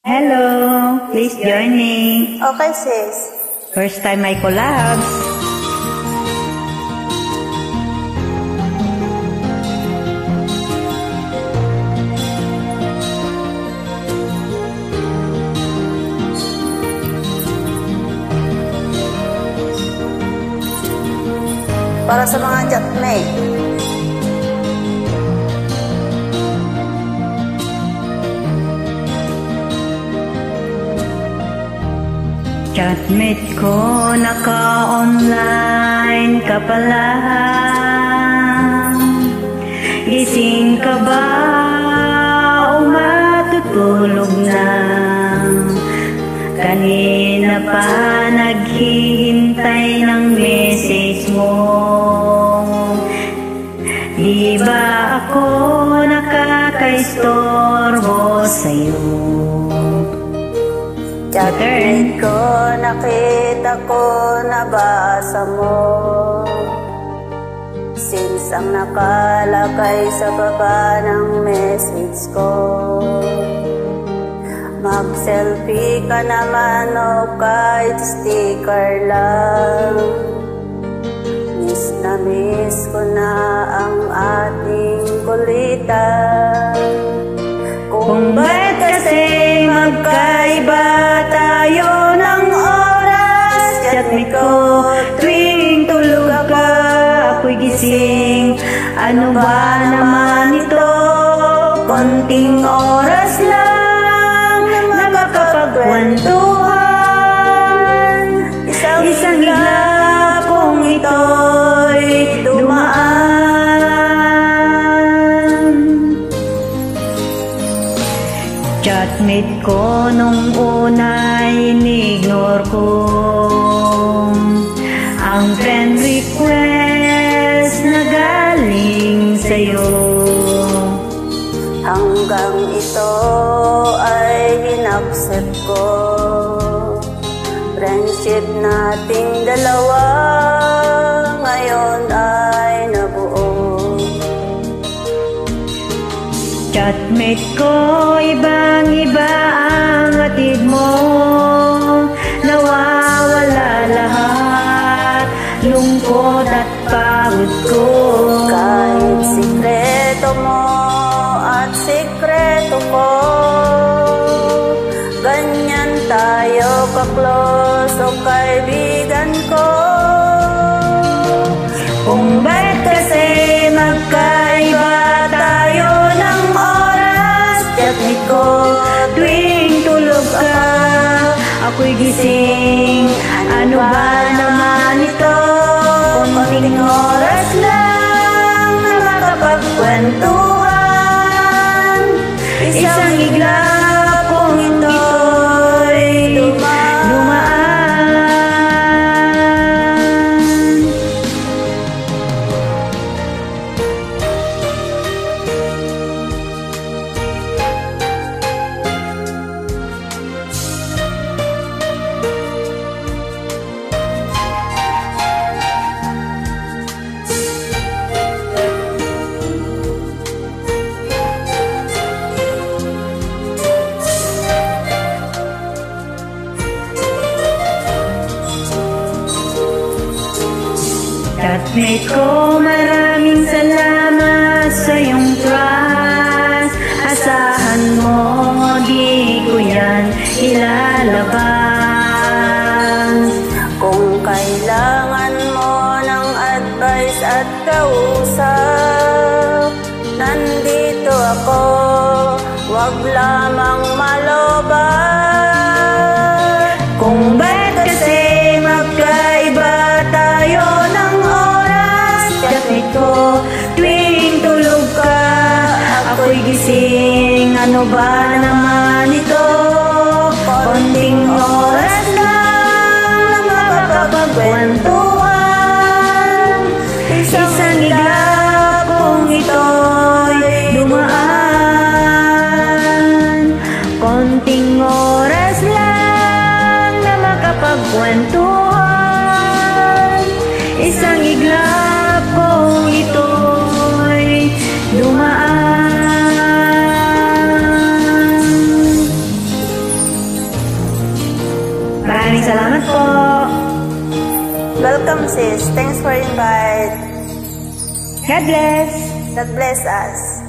Hello, please join me. Okay, sis. First time I collabs. Para sa mga chatmate. Chatmate ko, naka-online ka pala. Gising ka ba o matutulog na? Kanina pa naghihintay ng message mo. Di ba ako nakaka-istorbo sa'yo? Chatmate ko, nakita ko, nabasa mo. Since ang nakalagay sa baba ng message ko, mag-selfie ka naman o kahit sticker lang. Miss na miss ko na ang ating kulitan. Kung ba't kasi magkaiba tayo ng oras? Chatmate ko, tuwing tulog ka, ako'y gising. Ano ba naman ito? Konting oras lang na makapagkwentuhan. Isang iglap kung ito'y dumaan. Chatmate ko nung una inignore ko ang friend request na galing sa'yo. Hanggang ito ay inaccept ko. Friendship nating dalawa ngayon ay nabuo. Chatmate ko, ibang-iba ang hatid mo. Nawawala lahat, lungkot at pagod ko. Kahit sikreto mo at sikreto ko, ganyan tayo ka-close o kaibigan ko. Kung ba't kasi magkaiba tayo ng oras? Chatmate ko, tuwing tulog ka, ako'y gising. Ano ba naman ito? konting oras lang na makapagkwentuhan. Isang iglap kung ito'y dumaan. Chatmate ko, maraming salamat sa iyong trust. Asahan mo, di ko yan ilalabas. Kung kailangan mo ng advice at kausap, nandito ako, wag lamang malobat. Kung ba't kasi magkaiba tayo ng oras? Chatmate ko, tuwing tulog ka, Ako'y gising. Ano ba naman ito? Konting oras lang na makakapagkwentuhan. Isang iglap kung ito'y dumaan. Konting oras lang na makapagkwentuhan. Isang iglap kung ito'y dumaan. Salamat po. Welcome, sis. Thanks for invite. God bless. God bless us.